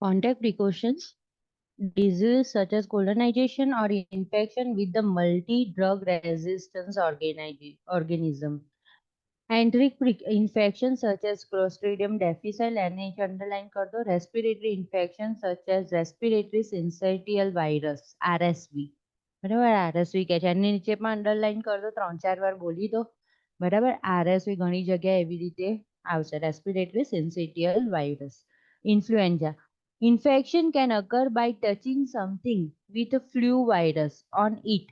Contact precautions. Diseases such as colonization or infection with the multi-drug resistance organism. Enteric infection such as Clostridium difficile અને underline કર દો. Respiratory infection such as respiratory syncytial virus RSV. બરાબર RSV કે છે એની નીચે પણ underline કર દો 3-4 વાર બોલી દો. બરાબર RSV ઘણી જગ્યાએ એવી રીતે આવશે. Respiratory syncytial virus. Influenza. Infection can occur by touching something with a flu virus on it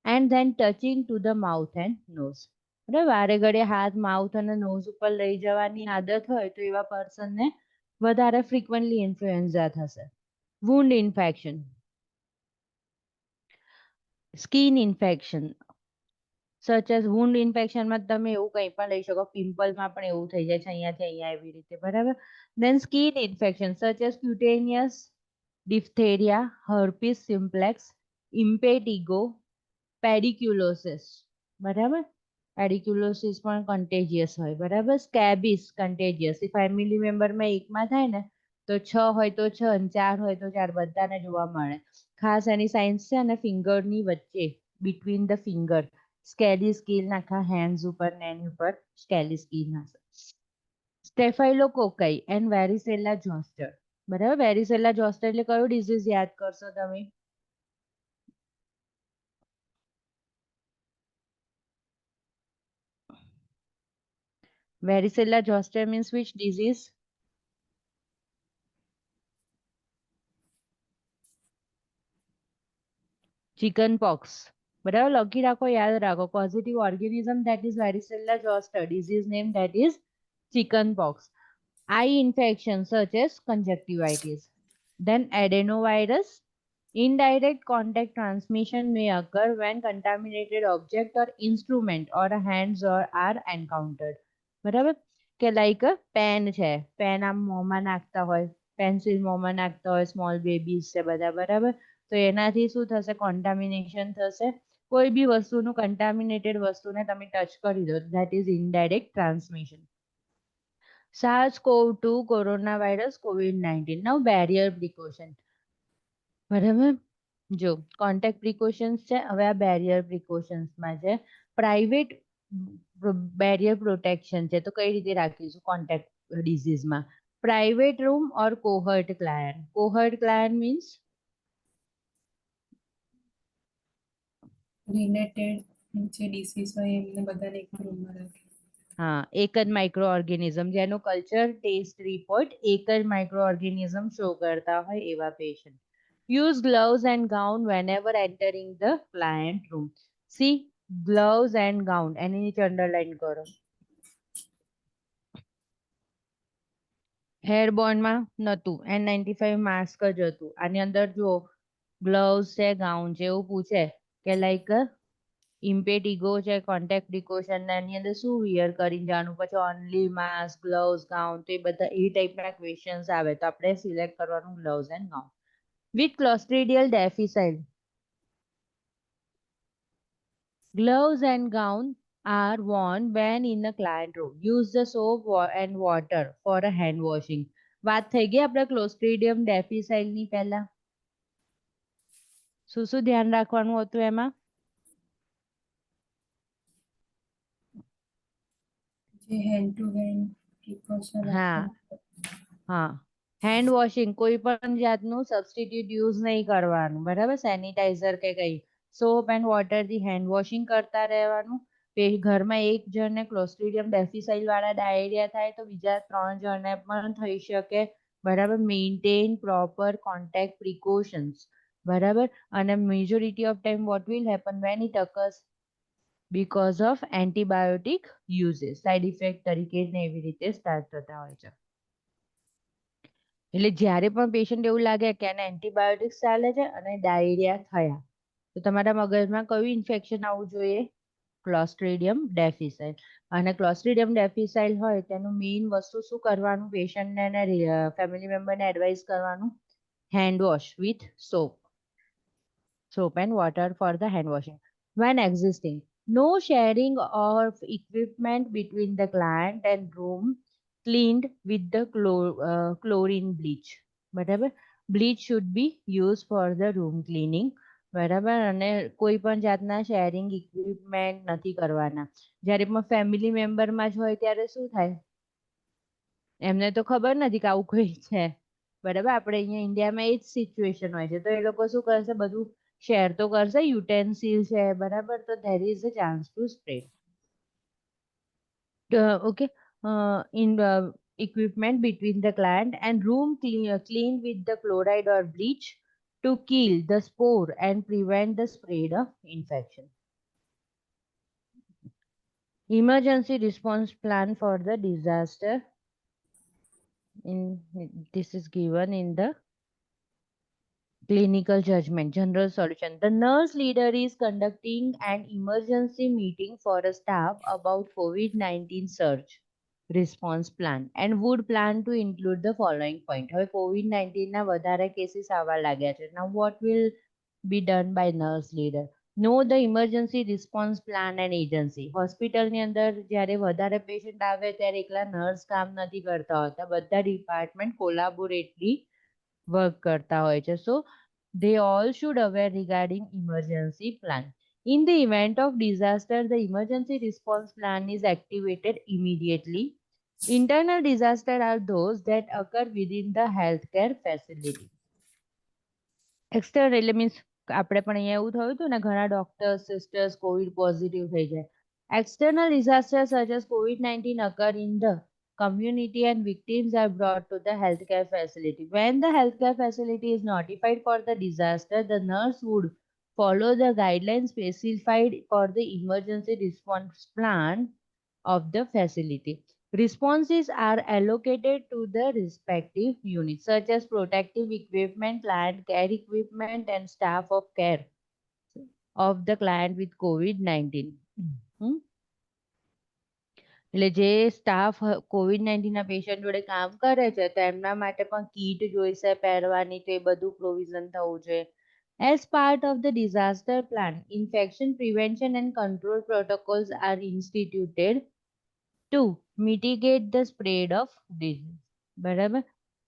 and then touching to the mouth and nose. બરાબર વારે ઘડે હાથ માઉથ અને નોઝ ઉપર લઈ જવાની આદત હોય તો એવા પર્સનને વધારે ફ્રીક્વન્ટલી ઇન્ફ્લુએન્ઝા થશે. Wound infection, skin infection such as wound ઇન્ફેક્શનમાં તમે એવું કંઈ પણ લઈ શકો. પિમ્પલમાં પણ એવું થઈ જાય છે અહીંયાથી અહીંયા એવી રીતે. બરાબર. Then skin infection such as cutaneous diphtheria, herpes simplex, impetigo, pediculosis. બરાબર. પેડિક્યુલોસિસ પણ કન્ટેજિયસ હોય. બરાબર. સ્કેબિસ કન્ટેજિયસ. ફેમિલી મેમ્બરમાં એકમાં થાય ને તો 6 હોય તો 6 અને 4 હોય તો 4 બધાને જોવા મળે. ખાસ એની સાઇન્સ છે અને ફિંગરની વચ્ચે between the finger scaly skin આખા હેન્ડ્સ ઉપર ને એની ઉપર સ્કેલી સ્કિન હશે. સ્ટેફાઇલોકોકાઈ એન્ડ વેરિસેલા જોસ્ટર. બરાબર. વેરિસેલા જોસ્ટર એટલે કયો ડિઝીઝ યાદ કરશો તમે? Varicella zoster means which disease? Chicken pox. બરાબર લખી રાખો, યાદ રાખો. Positive organism that is varicella zoster. Disease name that is chicken pox. Eye infection such as conjunctivitis. Then adenovirus. Indirect contact transmission may occur when contaminated object or instrument or hands or are encountered. બરાબર કે like pen છે, pen આમ મોંમાં નાખતા હોય, pencil મોંમાં નાખતા હોય, સ્મોલ બેબીઝ છે બધા. બરાબર. તો એનાથી શું થશે? કોન્ટામિનેશન થશે. કોઈ બી વસ્તુનું કન્ટામિનેટેડ વસ્તુને તમે ટચ કરી દો, that is indirect transmission. SARS-CoV-2, corona virus, COVID-19. Now barrier precaution. બરાબર. જો કોન્ટેક્ટ પ્રિકોશન્સ છે, હવે આ બેરિયર પ્રિકોશન્સમાં છે. પ્રાઇવેટ બેરિયર પ્રોટેક્શન છે, તો કઈ રીતે રાખીશું કોન્ટેક્ટ ડિઝીઝમાં? Private room or cohort client. Cohort client means related જે ડિસીઝ હોય એમને બધાને એક રૂમમાં રાખે. હા, એક જ માઇક્રો ઓર્ગેનિઝમ જેનો કલ્ચર ટેસ્ટ રિપોર્ટ એક જ માઇક્રો ઓર્ગેનિઝમ શો કરતા હોય એવા patient. Use gloves and gown whenever entering the client room. See gloves and gown એની નીચે અંડરલાઈન કરો. હેરબોર્નમાં નહોતું, N95 માસ્ક જ હતું. આની અંદર જો ગ્લવ્સ છે, ગાઉન છે, એવું પૂછે કે લાઈક ઇમ્પેટિગો છે, કોન્ટેક્ટ પ્રિકોશન એની અંદર શું વિયર કરીને જવાનું, પછી ઓનલી માસ્ક, ગ્લવ્સ, ગાઉન, તો એ બધા એ ટાઈપના ક્વેશ્ચન્સ આવે તો આપણે સિલેક્ટ કરવાનું gloves and gown. With clostridial difficile. Gloves and gown are worn when in a client room. Use the soap and water for a hand washing. વાત થઈ ગઈ આપણે ક્લોસ્ટ્રીડિયમ ડેફિસાઇલની પહેલા. શું શું ધ્યાન રાખવાનું હતું એમાં? જે હેન્ડ ટુ હેન્ડ પ્રિકોશન. હા, હેન્ડ વોશિંગ કોઈ પણ જાતનું સબસ્ટિટ્યુટ યુઝ નહીં કરવાનું. બરાબર. સેનિટાઈઝર કે કઈ સોપ એન્ડ વોટરથી હેન્ડ વોશિંગ કરતા રહેવાનું. ઘરમાં એક જણને ક્લોસ્ટ્રીડિયમ ડેફિસાઇલ વાળા ડાયરિયા થાય તો બીજા 3 જણને પણ થઈ શકે. બરાબર. Maintain proper contact precautions. બરાબર. અને majority of time what will happen when it occurs because of antibiotic uses. Side effect તરીકે ને એવી રીતે સ્ટાર્ટ થતા હોય છે. એટલે જ્યારે પણ પેશન્ટ એવું લાગે કે એને એન્ટીબાયોટિક્સ ચાલે છે અને ડાયરિયા થયા તો તમારા મગજમાં કયું ઇન્ફેક્શન આવવું જોઈએ? ક્લોસ્ટ્રીડિયમ ડેફિસાઇલ. અને ક્લોસ્ટ્રીડિયમ ડેફિસાઇલ હોય તેનું મેઇન વસ્તુ શું કરવાનું? પેશન્ટને અને ફેમિલી મેમ્બરને એડવાઇસ કરવાનું hand wash with soap and water for the hand washing. When existing, no sharing of equipment between the client and room cleaned with the chlorine bleach. બરાબર. Bleach should be use for the room cleaning. બરાબર. અને કોઈ પણ જાતના sharing equipment નથી કરવાના. જ્યારે પણ ફેમિલી મેમ્બરમાં જ હોય ત્યારે શું થાય, એમને તો ખબર નથી કે આવું કોઈ છે. બરાબર. આપણે અહીંયા ઇન્ડિયામાં એ જ સિચ્યુએશન હોય છે, તો એ લોકો શું કરશે, બધું શેર તો કરશે, યુટેન્સિલ છે, બરાબર. તો there is a chance two spread. Okay, in equipment between the client and room clean with the chloride or bleach to kill the spore and prevent the spread of infection. Emergency response plan for the disaster. This is given in the clinical judgment, general solution. The nurse leader is conducting an emergency meeting for a staff about COVID-19 surge response plan and would plan to include the following point. હવે COVID-19 ના વધારે cases આવવા લાગ્યા છે. Now what will be done by nurse leader? Know the emergency response plan and agency. હોસ્પિટલની અંદર જ્યારે વધારે પેશન્ટ આવે ત્યારે એકલા નર્સ કામ નથી કરતા હોતા, બધા ડિપાર્ટમેન્ટ કોલાબોરેટલી વર્ક કરતા હોય છે. So they all should aware regarding emergency plan. In the event of disaster, the emergency response plan is activated immediately. Internal disasters are those that occur within the healthcare facility. External means આપણે પણ અહીંયા એવું થયું હતું ને, ઘણા doctors sisters Covid positive થઈ જાય. External disasters such as COVID-19 occur in the community and victims are brought to the healthcare facility. When the healthcare facility is notified for the disaster, the nurse would follow the guidelines specified for the emergency response plan of the facility. Responses are allocated to the respective units, such as protective equipment, client care equipment, and staff of care of the client with COVID-19. એટલે જે staff COVID-19 ના patient જોડે કામ કરે છે તો એમના માટે પણ કીટ જોઈશે પહેરવાની, તો એ બધું પ્રોવિઝન થવું જોઈએ. As part of the disaster plan, infection prevention and control protocols are instituted to mitigate the spread of disease. બરાબર.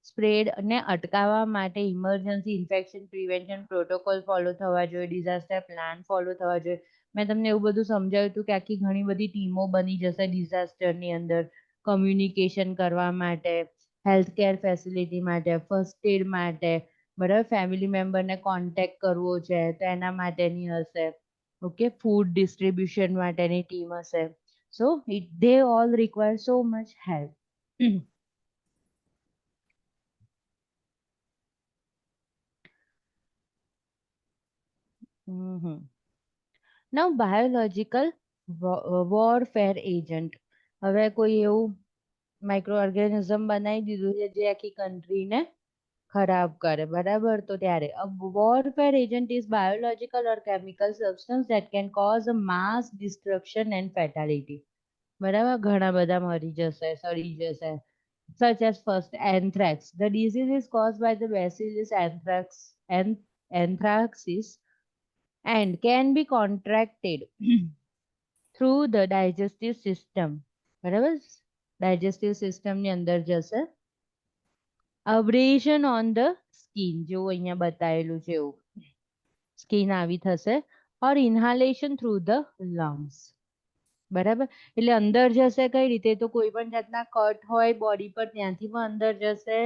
સ્પ્રેડ ને અટકાવવા માટે emergency infection prevention protocol follow થવા જોઈએ, ડિઝાસ્ટર પ્લાન ફોલો થવા જોઈએ. મેં તમને એવું બધું સમજાવ્યું હતું કે આખી ઘણી બધી ટીમો બની જશે ડિઝાસ્ટરની અંદર, કમ્યુનિકેશન કરવા માટે, હેલ્થ કેર ફેસિલિટી માટે, ફર્સ્ટ એડ માટે, બરાબર. ફેમિલી મેમ્બરને કોન્ટેક્ટ કરવો છે તો એના માટેની હશે. ઓકે, ફૂડ ડિસ્ટ્રીબ્યુશન માટેની ટીમ હશે. So they all require so much help. Now biological warfare agent. હવે કોઈ એવું માઇક્રો ઓર્ગેનિઝમ બનાવી દીધું છે જે આખી કન્ટ્રીને ખરાબ કરે, બરાબર. તો ત્યારે a warfare agent is biological or chemical substance that can cause a mass destruction and fatality. બરાબર. ઘણા બધા મરી જશે, સડી જશે. Such as first anthrax. The disease is caused by the bacillus anthracis and can be contracted through the digestive system. બરાબર. digestive system ની અંદર જશે. Abrasion on the skin, જેવું અહીંયા બતાવેલું છે એવું સ્કિન આવી થશે. or inhalation through the lungs. બરાબર. એટલે અંદર જશે કઈ રીતે, તો કોઈ પણ જાતના કટ હોય બોડી પર ત્યાંથી પણ અંદર જશે,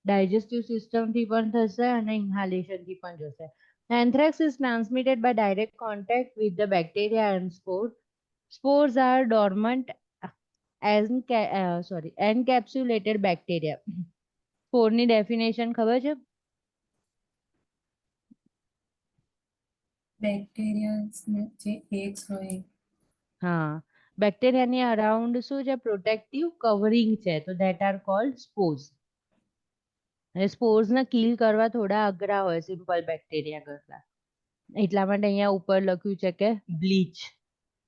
ડાયજેસ્ટિવ સિસ્ટમથી પણ થશે અને ઇન્હાલેશનથી પણ જશે. Anthrax is transmitted by direct contact with the bacteria and spores. Spores are dormant encapsulated bacteria. સ્પોરની ડેફિનેશન ખબર છે? બેક્ટેરિયા જે eggs હોય. હા, બેક્ટેરિયાની અરાઉન્ડ શું છે, પ્રોટેક્ટિવ કવરિંગ છે, તો ધેટ આર કોલ્ડ સ્પોર્સ. અને સ્પોર્સને કિલ કરવા થોડા અઘરા હોય સિમ્પલ બેક્ટેરિયા કરતા, એટલા માટે અહીંયા ઉપર લખ્યું છે કે બ્લીચ,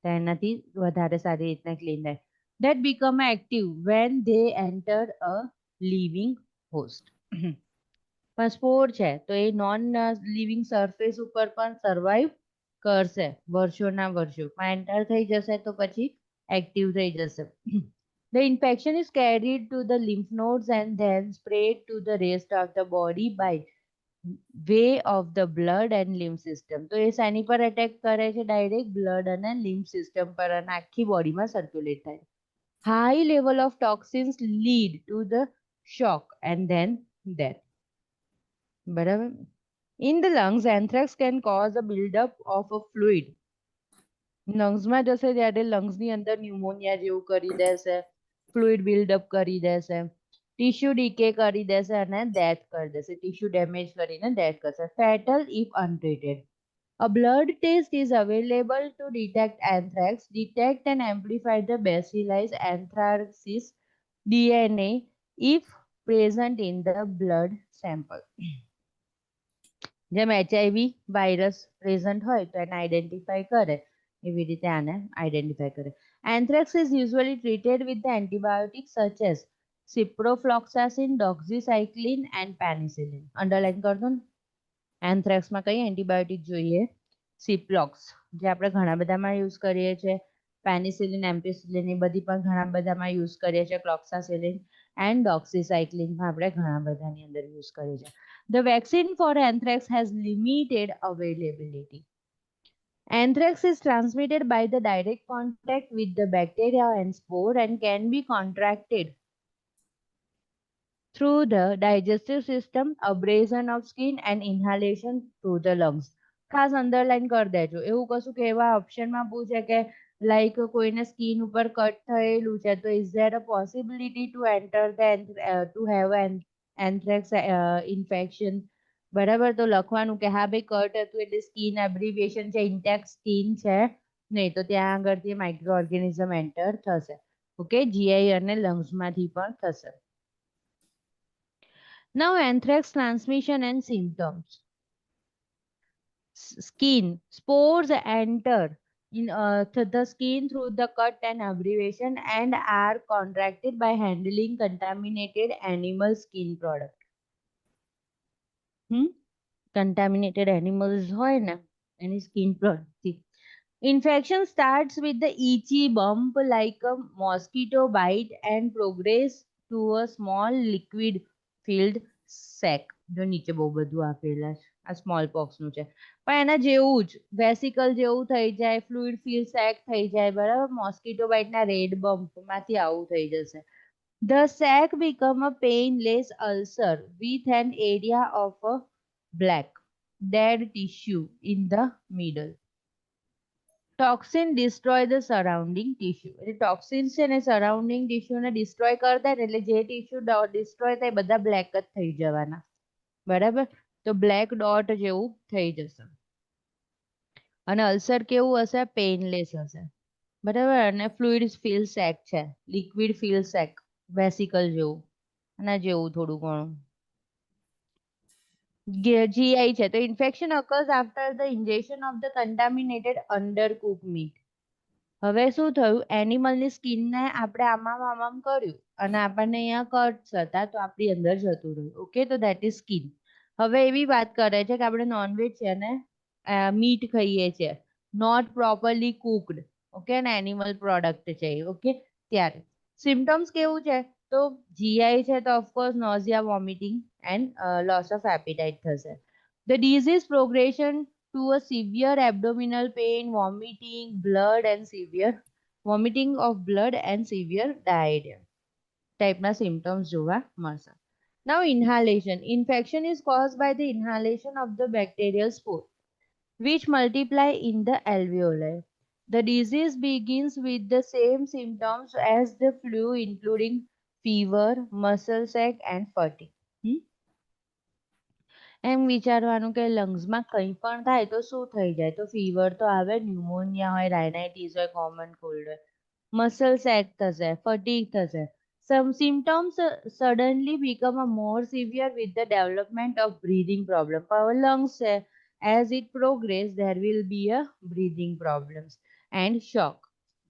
તો એનાથી વધારે સારી રીતના ક્લીન થાય. That become active when they enter a living host. પણ સ્પોર છે તો એ નોન લિવિંગ સરફેસ ઉપર પણ સર્વાઈવ કરશે વર્ષોના વર્ષો, પણ એન્ટર થઈ જશે તો પછી એક્ટિવ થઈ જશે. The infection is carried to the lymph nodes and then spread to the rest of the body by way of the blood and lymph system. તો એ શેની પર અટેક કરે છે? ડાયરેક્ટ બ્લડ અને lymph system પર અને આખી બોડીમાં સર્ક્યુલેટ થાય. High level of toxins lead to the shock and then death. બરાબર. In the lungs, anthrax can cause a buildup of a fluid. લંગ્સમાં જશે ત્યારે લંગ્સની અંદર ન્યુમોનિયા જેવું કરી દેશે, ફ્લુઇડ બિલ્ડઅપ કરી દેશે, ટીશ્યુ ડીકે કરી દેશે અને ડેથ કરી દેશે, ટીશ્યુ ડેમેજ કરીને ડેથ કરશે. Fatal if untreated. A blood test is available to detect anthrax, detect and amplify the bacillus anthracis DNA if present in the blood sample. જેમ HIV વાયરસ પ્રેઝન્ટ હોય તો એને identify કરે, એવી રીતે આને આઈડેન્ટિફાઈ કરે. Anthrax is usually treated with the antibiotics such as ciprofloxacin, doxycycline and penicillin. Underline કરજો ને. એન્થ્રેક્સમાં કઈ એન્ટીબાયોટિક જોઈએ? સિપ્લોક્સ, જે આપણે ઘણા બધામાં યુઝ કરીએ છીએ. પેનિસિલિન, એમ્પિસિલિન એ બધી પણ ઘણા બધામાં યુઝ કરીએ છીએ. ક્લોક્સાસિલિન એન્ડ ડોક્સીસાઇક્લિનમાં આપણે ઘણા બધાની અંદર યુઝ કરીએ છીએ. The vaccine for anthrax has limited availability. Anthrax is transmitted by the direct contact with the bacteria and spore and can be contracted through the digestive system, abrasion of skin and inhalation through the lungs. ખાસ underline કરી દેજો. એવું કશું કે એવા ઓપ્શનમાં પૂછે કે like કોઈને સ્કિન ઉપર કટ થયેલું છે તો is there a possibility to enter to have anthrax infection? બરાબર, તો લખવાનું કે હા ભાઈ કટ હતું એટલે સ્કિન એબ્રિવિએશન છે, ઇન્ટેક્ટ સ્કિન છે નહીં, તો ત્યાં આગળથી માઇક્રો ઓર્ગેનિઝમ એન્ટર થશે. ઓકે, જીઆઈ અને લંગ્સમાંથી પણ થશે. Now, anthrax transmission and symptoms. Skin. Spores enter in the skin through the cut and abbreviation and are contracted by handling contaminated animal skin product. Contaminated animals હોય ને એની skin product. Infection starts with the itchy bump like a mosquito bite and progress to a small liquid filled sac. જો નીચે બહુ બધું આપેલા છે, આ small પોક્સનું છે, પણ એના જેવું જ વેસિકલ જેવું થઈ જાય, ફ્લુઇડ ફિલ સેક થઈ જાય. બરાબર, મોસ્કીટો બાઇટના રેડ બમ્પમાંથી આવું થઈ જશે. The sac become a painless ulcer with an area of a black dead tissue in the middle. Toxin destroy the surrounding tissue. એટલે ટોક્સિન્સ છે ને સરાઉન્ડિંગ ટીશ્યુને ડિસ્ટ્રોય કરતા ને એટલે જે ટીશ્યુ ડિસ્ટ્રોય થાય બધા બ્લેક જ થઈ જવાના. બરાબર, તો બ્લેક ડોટ જેવું થઈ જશે. અને અલ્સર કેવું હશે? પેઇનલેસ હશે. બરાબર, અને ફ્લુઇડ ફિલ સેક છે, લિક્વિડ ફિલ સેક, વેસિકલ જેવું અને જેવું થોડું ઘણું. GI છે તો infection occurs after the ingestion of the contaminated undercooked meat. હવે શું થયું? એનિમલની સ્કિનને આપણે આમામ કર્યું અને આપણને અહીંયા કટ્સ હતા તો આપણી અંદર જતું રહ્યું. ઓકે, તો ધેટ ઇઝ સ્કિન. હવે એવી વાત કરે છે કે આપણે નોનવેજ છે ને મીટ ખાઈએ છીએ, નોટ પ્રોપરલી કુકડ. ઓકે, અને એનિમલ પ્રોડક્ટ છે. ઓકે, ત્યારે સિમ્ટમ્સ કેવું છે? તો જીઆઈ છે તો of course nausea, vomiting and loss of appetite થશે. The disease progression to a severe abdominal pain, vomiting of blood and severe diarrhea typeના symptoms જોવા મળશે. Now, inhalation. Infection is caused by the inhalation of the bacterial spore, which multiply in the alveoli. The disease begins with the same symptoms as the flu, including fever, muscle ache, and fatigue. એમ વિચારવાનું કે લંગ્સમાં કંઈ પણ થાય તો શું થઈ જાય? તો ફીવર તો આવે, ન્યુમોનિયા હોય, રાઇનાઇટિસ હોય, કોમન કોલ્ડ હોય, મસલ સેક થશે, ફટીગ થશે. Some symptoms suddenly become more severe with the development of breathing problem. Our lungs, as it progress, there will be a breathing problems and shock.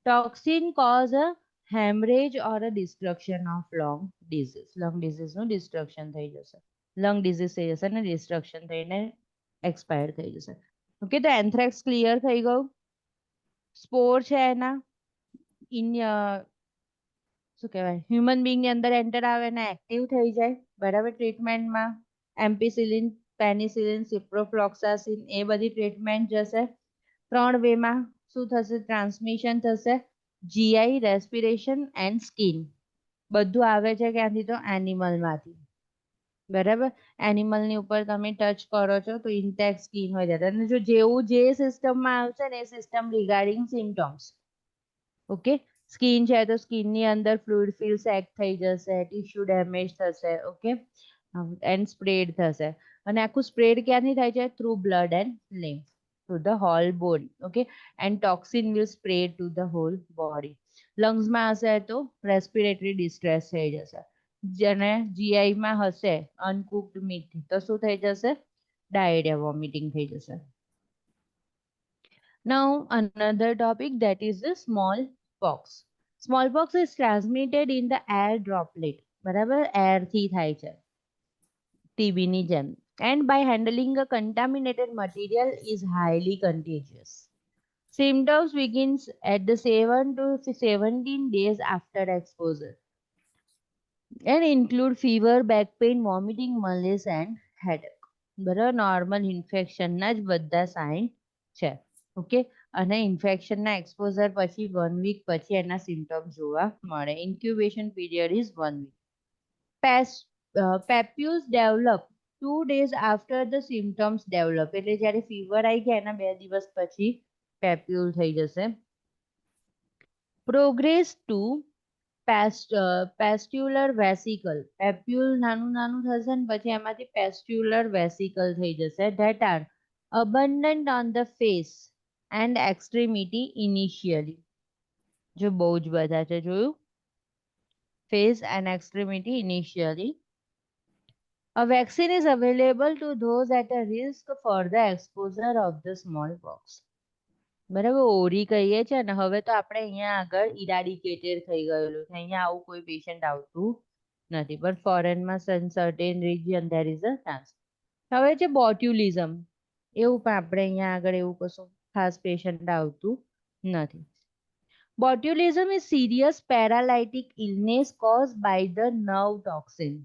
Toxin cause a hemorrhage or a destruction of lung disease. Lung disease નું destruction થઈ જશે. Lung disease થઈ જશે અને destruction થઈને expire થઈ જશે. Okay, તો એન્થ્રેક્સ ક્લિયર થઈ ગયું. સ્પોર છે એના શું કહેવાય હ્યુમન બીંગની અંદર એન્ટર આવે ને એક્ટિવ થઈ જાય બરાબર ટ્રીટમેન્ટમાં એમ્પિસિલિન પેનિસિલિન સિપ્રોફ્લોક્સાસિન એ બધી ટ્રીટમેન્ટ જશે 3 વેમાં શું થશે ટ્રાન્સમિશન થશે જીઆઈ રેસ્પિરેશન એન્ડ સ્કિન બધું આવે છે ક્યાંથી તો એનિમલમાંથી બરાબર એનિમલની ઉપર તમે ટચ કરો છો તો ઇન્ટેક્ટ સ્કિન હોય જાય અને જો જેવું જે સિસ્ટમમાં આવશે ને એ સિસ્ટમ રિગાર્ડિંગ સિમ્ટોમ્સ ઓકે સ્કિન છે તો સ્કિનની અંદર ફ્લુઇડ ફિલ સેક થઈ જશે ટિશ્યુ ડેમેજ થશે ઓકે એન્ડ સ્પ્રેડ થશે અને આખું સ્પ્રેડ ક્યાંથી થાય છે through blood and lymph to the whole body okay and toxin will spread to the whole body લંગ્સમાં હશે તો રેસ્પિરેટરી ડિસ્ટ્રેસ થઈ જશે જેને જીઆઈમાં હશે અનકુક્ડ મીટ તો શું થઈ જશે ડાયરિયા વોમિટિંગ થઈ જશે Now another topic that is the smallpox. Smallpox is transmitted in the air droplet. બરાબર air થી થાય છે TB ની જેમ and by handling a contaminated material is highly contagious. Symptoms begins at the 7 to 17 days after exposure and include fever, back pain, vomiting, malaise and headache. બરાબર normal ઇન્ફેક્શનના જ બધા sign છે ઓકે અને ઇન્ફેક્શનના એક્સપોઝર પછી 1 week પછી એના symptoms જોવા મળે incubation period is 1 week papules develop 2 days after the symptoms develop એટલે જ્યારે ફીવર આવી ગયા એના 2 દિવસ પછી પેપ્યુલ થઈ જશે પ્રોગ્રેસ ટુ પેસ્ટ્યુલર વેસિકલ પેપ્યુલ નાનું થશે ને પછી એમાંથી પેસ્ટ્યુલર વેસિકલ થઈ જશે that are abundant on the face and extremity initially જો બહુ જ બધા છે જોયું face and extremity initially a vaccine is available to those at a risk for the exposure of the smallpox બરાબર ઓરી કહીએ છે ને હવે તો આપણે અહીંયા આગળ ઇરાડિકેટેડ થઈ ગયેલું છે અહીંયા આવું કોઈ પેશન્ટ આવતું નથી પણ ફોરેનમાં certain region there is a chance હવે છે બોટ્યુલિઝમ એવું પણ આપણે અહીંયા આગળ એવું કશું ખાસ પેશન્ટ આવતું નથી botulism is serious paralytic illness cause by the nerve toxin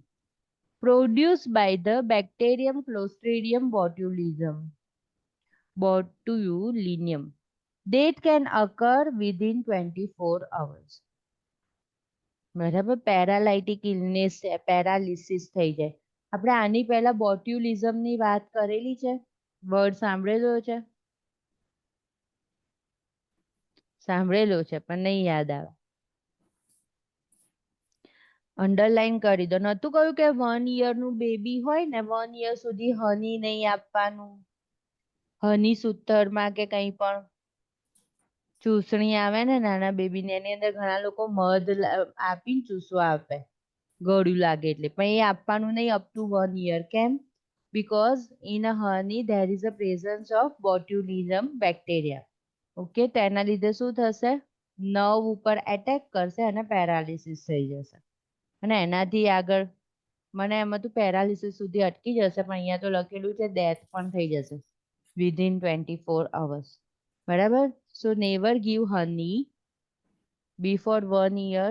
produced by the bacterium Clostridium botulism botulinum that can occur within 24 hours બરાબર પેરાલાઇટિક ઇલનેસ પેરાલિસિસ થઈ જાય આપણે આની પહેલા બોટ્યુલિઝમની વાત કરેલી છે વર્ડ સાંભળેલો છે પણ નહીં યાદ આવે અંડરલાઈન કરી દો નતું કહ્યું કે 1 યરનું બેબી હોય ને 1 યર સુધી હની નહીં આપવાનું હની સૂતરમાં કે કંઈ પણ ચૂસણી આવે ને નાના બેબીને એની અંદર ઘણા લોકો મધ આપીને ચૂસવા આપે ગળ્યું લાગે એટલે પણ એ આપવાનું નહીં અપ ટુ 1 યર કેમ because in a honey there is a presence of botulinum bacteria okay તેના લીધે શું થશે નર્વ ઉપર એટેક કરશે અને પેરાલિસિસ થઈ જશે અને એનાથી આગળ મને એમાં તો પેરાલિસિસ સુધી અટકી જશે પણ અહીંયા તો લખેલું છે ડેથ પણ થઈ જશે within 24 hours બરાબર so never give honey before 1 year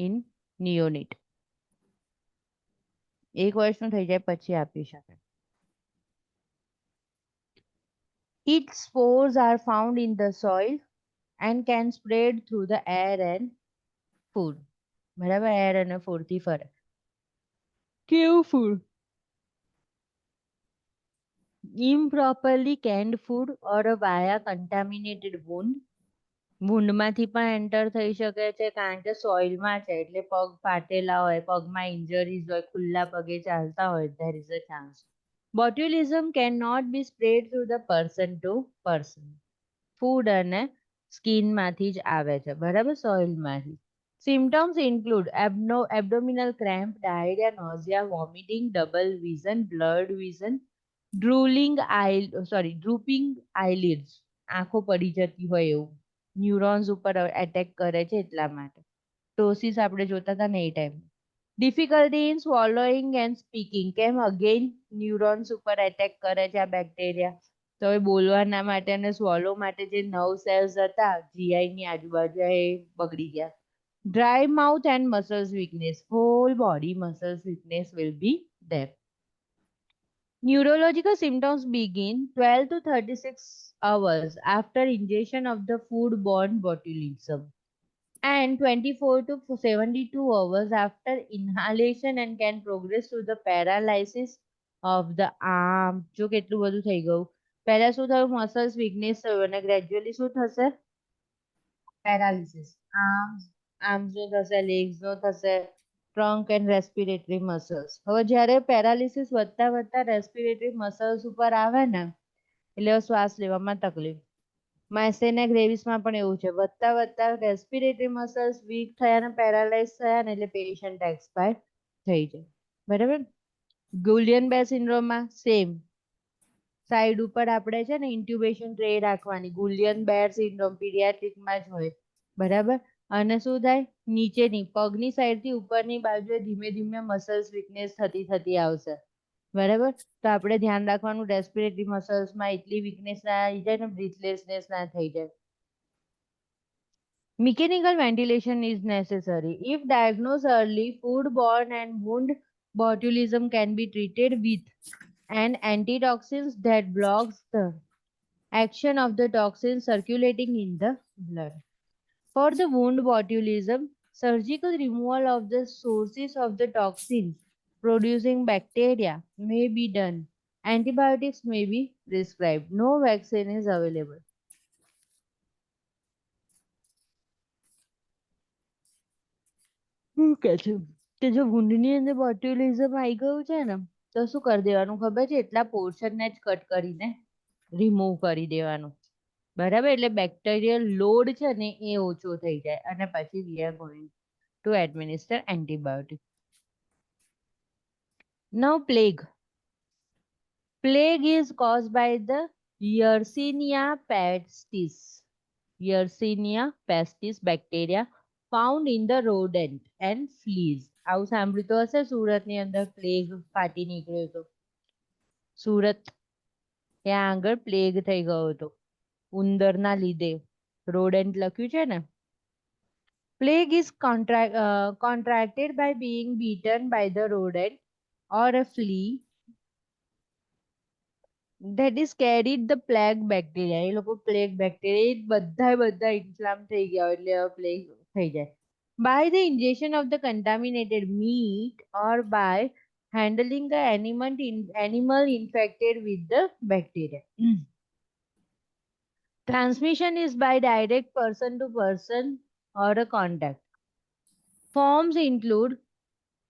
in neonate એક વર્ષનું થઈ જાય પછી આપી શકાય its spores are found in the soil and can spread through the air and food બરાબર એર અને ફૂડ થી ફરે કેવું food improperly canned food or via contaminated wound વુંડમાંથી પણ એન્ટર થઈ શકે છે કારણ કે સોઇલમાં છે એટલે પગ ફાટેલા હોય પગમાં ઇન્જરીઝ હોય ખુલ્લા પગે ચાલતા હોય there is a chance botulism can not be spread through the person to person food અને સ્કિનમાંથી જ આવે છે બરાબર સોઇલમાંથી symptoms include abdominal cramp diarrhea nausea vomiting double vision blurred vision drooping eyelids આંખો પડી જતી હોય એવું ન્યુરોન્સ ઉપર એટેક કરે છે એટલા માટે ટોસિસ આપણે જોતા હતા ને એ time difficulty in swallowing and speaking કેમ અગેન ન્યુરોન્સ ઉપર એટેક કરે છે આ બેક્ટેરિયા તો હવે બોલવાના માટે અને સ્વોલો માટે જે નર્વ સેલ્સ હતા જીઆઈ ની આજુબાજુ એ બગડી ગયા Dry mouth and muscles weakness. Whole body muscles weakness will be there. Neurological symptoms begin 12 to 36 hours after ingestion of the food-borne botulism and 24 to 72 hours after inhalation and can progress to the paralysis of the arm. જો કેટલું બધું થઈ ગયું. પહેલા શું થયું? Muscles weakness થયું અને ગ્રેજ્યુઅલી શું થશે? પેરાલિસિસ. આર્મ્સ નો થશે, લેગ્સ નો થશે, ટ્રંક એન્ડ રેસ્પિરેટરી મસલ્સ. હવે જ્યારે પેરાલિસિસ વધતા વધતા રેસ્પિરેટરી મસલ્સ ઉપર આવે ને એટલે શ્વાસ લેવામાં તકલીફ. માયસેના ગ્રેવિસમાં પણ એવું છે. વધતા વધતા રેસ્પિરેટરી મસલ્સ વીક થયા અને પેરાલાઇઝ થયા ને એટલે પેશન્ટ એક્સપાયર થઈ જાય. બરાબર? ગુલિયન બે સિન્ડ્રોમમાં સેમ. સાઈડ ઉપર આપણે છે ને ઇન્ટ્યુબેશન ટ્રે રાખવાની. ગુલિયન બેર સિન્ડ્રોમ પીડિયાટ્રિકમાં જ હોય. બરાબર? અને શું થાય? નીચેની પગની સાઈડથી ઉપરની બાજુએ ધીમે ધીમે મસલ્સ વીકનેસ થતી થતી આવશે. બરાબર? તો આપણે ધ્યાન રાખવાનું રેસ્પિરેટરી મસલ્સમાં એટલી વીકનેસ ના આવી જાય ને બ્રીથલેસનેસ ના થઈ જાય. Mechanical ventilation is necessary. If diagnosed early, food-borne and wound botulism can be treated with an antitoxins that blocks the action of the toxins circulating in the blood. For the wound botulism, surgical removal of the sources of the toxins producing bacteria may be done. Antibiotics may be prescribed. No vaccine is available. શું કે છે કે જો વુંડની અંદર બોટ્યુલિઝમ આવી ગયું છે ને તો શું કરી દેવાનું ખબર છે? એટલા પોર્શનને જ કટ કરીને રિમૂવ કરી દેવાનું. બરાબર? એટલે બેક્ટેરિયલ લોડ છે ને એ ઓછો થઈ જાય અને પછી we are going to administer antibiotic. Now plague. Plague is caused by the Yersinia pestis. Yersinia pestis bacteria found in the rodent and fleas. આવું સાંભળ્યું તો હશે સુરતની અંદર પ્લેગ ફાટી નીકળ્યો હતો. સુરત ત્યાં આગળ પ્લેગ થઈ ગયો હતો ઉંદરના લીધે. રોડેન્ટ લખ્યું છે ને. Plague is contracted by being bitten by the rodent or a flea that is carried the plague bacteria. એ લોકો પ્લેગ બેક્ટેરિયા એ બધા ઇન્ફ્લામ થઈ ગયા હોય એટલે પ્લેગ થઈ જાય. By the ingestion of the contaminated meat or by handling the animal infected with the bacteria. Transmission is by direct person to person or a contact. Forms include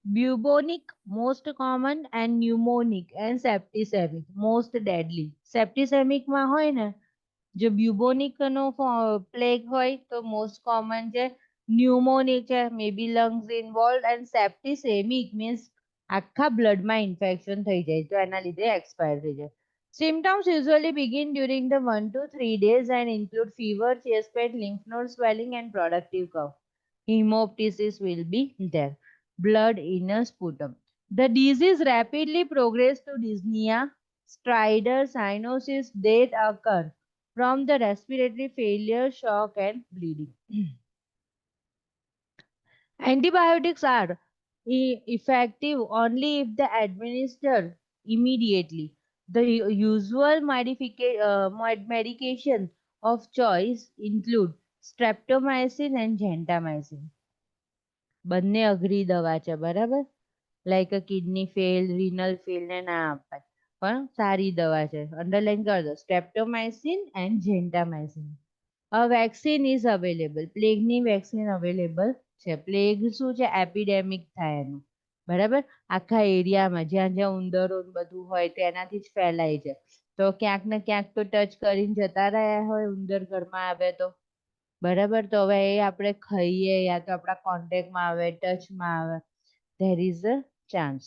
bubonic, most common, and pneumonic and septicemic, most deadly. Septicemic માં હોય ને જો bubonic નો plague હોય તો most common છે. pneumonic છે, maybe lungs involved, and septicemic means આખા બ્લડમાં infection થઈ જાય તો એના લીધે એક્સપાયર થઈ જાય. Symptoms usually begin during the 1 to 3 days and include fever, chest pain, lymph node swelling, and productive cough. Hemoptysis will be there. Blood in a sputum. The disease rapidly progresses to dyspnea, stridor, cyanosis, death occur from the respiratory failure, shock, and bleeding. Antibiotics are effective only if they administered immediately. The usual medication of choice include streptomycin and gentamicin. બંને અઘરી દવા છે. બરાબર? Like kidney fail, renal fail ને ના અપાય પણ સારી દવા છે. અંડરલાઈન કરી દો streptomycin and gentamicin. A vaccine is available. પ્લેગની વેક્સિન અવેલેબલ છે. પ્લેગ શું છે? એપિડેમિક થાય એનું. બરાબર? આખા એરિયામાં જ્યાં જ્યાં ઉંદરો બધું હોય તેનાથી જ ફેલાય છે. તો ક્યાંક ને ક્યાંક તો ટચ કરીને જતા રહ્યા હોય ઉંદર ઘરમાં આવે તો. બરાબર? તો હવે એ આપણે ખાઈએ યા તો આપણા કોન્ટેક્ટમાં આવે, ટચમાં આવે, there is a chance.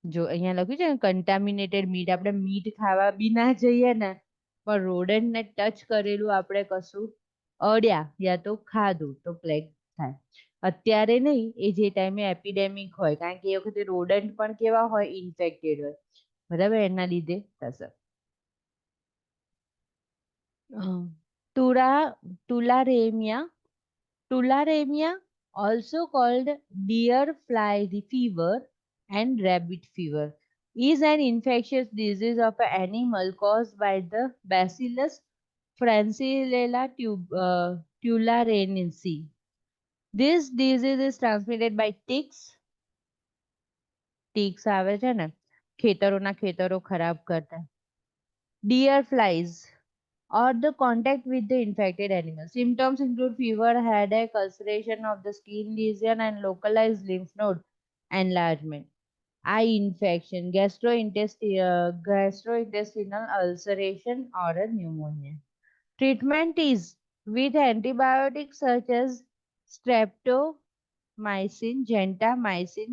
જો અહીંયા લખ્યું છે ને કન્ટામિનેટેડ મીટ, આપણે મીટ ખાવા બી ના જઈએ ને પણ રોડન્ટને ટચ કરેલું આપણે કશું અડ્યા યા તો ખાધું તો પ્લેગ થાય. અત્યારે નહીં, એ જે ટાઈમે એપિડેમિક હોય કારણ કે એ વખતે રોડન્ટ પણ કેવા હોય? ઇન્ફેક્ટેડ હોય. બરાબર? એના લીધે થશે. તુલારેમિયા Tularemia, also called deer fly fever and rabbit fever, is an infectious disease of an animal caused by the Bacillus Francisella tularensis. This disease is transmitted by ticks. ticks આવે છે ને ખેતરોના ખેતરો ખરાબ કરતા. Deer flies or the contact with the infected animal. Symptoms include fever, headache, ulceration of the skin lesion, and localized lymph node enlargement. Eye infection, gastrointestinal ulceration, or a pneumonia. Treatment is with antibiotics such as streptomycin, gentamicin,